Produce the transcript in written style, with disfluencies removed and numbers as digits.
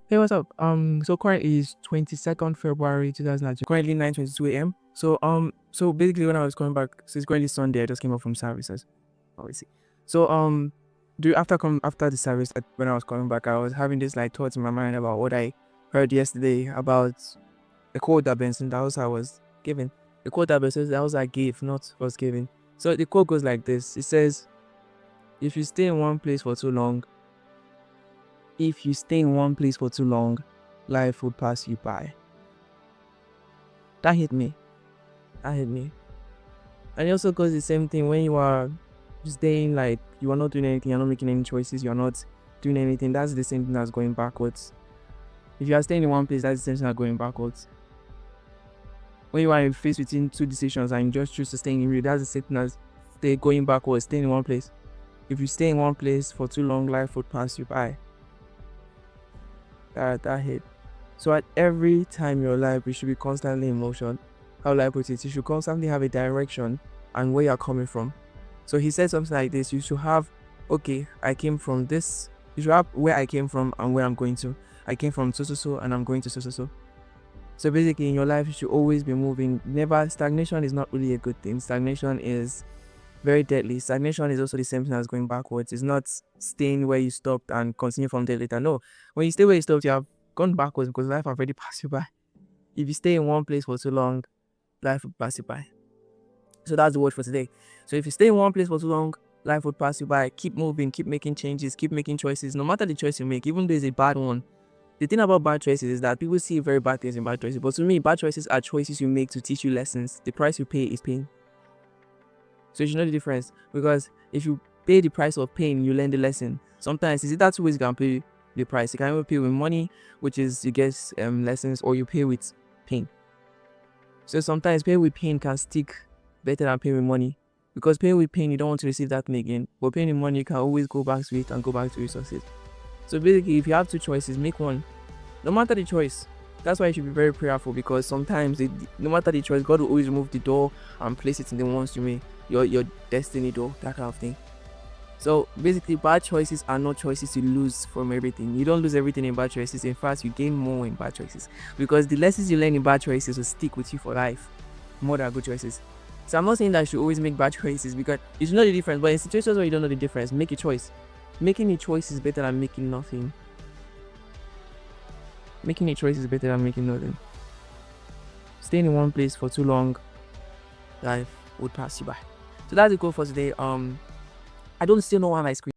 Hey, what's up? So currently is 22nd February 2020. Currently 9:22 a.m. So basically when I was coming back, so it's currently Sunday. I just came up from services, obviously. So after the service, when I was coming back, I was having this like thoughts in my mind about what I heard yesterday about the quote that Benson Idahosa was given. The quote that Benson Idahosa gave, not was given. So the quote goes like this. It says, "If you stay in one place for too long, if you stay in one place for too long, life will pass you by." That hit me. That hit me. And it also goes the same thing when you are staying, like you are not doing anything, you're not making any choices, you're not doing anything. That's the same thing as going backwards. If you are staying in one place, that's the same thing as going backwards. When you are faced between two decisions and you just choose to stay in it, that's the same thing as going backwards, staying in one place. If you stay in one place for too long, life would pass you by. That hit. So at every time in your life, you should be constantly in motion. How will I put it? You should constantly have a direction and where you're coming from. So he said something like this: you should have, okay, I came from this. You should have where I came from and where I'm going to. I came from so and I'm going to so. So basically in your life, you should always be moving. Never, stagnation is not really a good thing. Stagnation is very deadly. Stagnation is also the same thing as going backwards. It's not staying where you stopped and continue from there later. No, when you stay where you stopped, you have gone backwards because life already passed you by. If you stay in one place for too long, life will pass you by. So that's the word for today. So if you stay in one place for too long, life will pass you by. Keep moving, keep making changes, keep making choices. No matter the choice you make, even though it's a bad one. The thing about bad choices is that people see very bad things in bad choices. But to me, bad choices are choices you make to teach you lessons. The price you pay is pain. So you should know the difference, because if you pay the price of pain, you learn the lesson. Sometimes it's either two ways you can pay the price. You can either pay with money, which is you get lessons, or you pay with pain. So sometimes paying with pain can stick better than paying with money, because paying with pain you don't want to receive that thing again. But paying with money you can always go back to it and go back to resources. So basically, if you have two choices, make one. No matter the choice. That's why you should be very prayerful, because sometimes no matter the choice, God will always remove the door and place it in the ones you may, your destiny door, that kind of thing. So basically, bad choices are not choices you lose from everything. You don't lose everything in bad choices. In fact, you gain more in bad choices, because the lessons you learn in bad choices will stick with you for life more than good choices. So I'm not saying that you should always make bad choices, because you should know the difference. But in situations where you don't know the difference, make a choice. Making a choice is better than making nothing. Making a choice is better than making nothing. Staying in one place for too long, life would pass you by. So that's the goal for today. I don't still know why my screen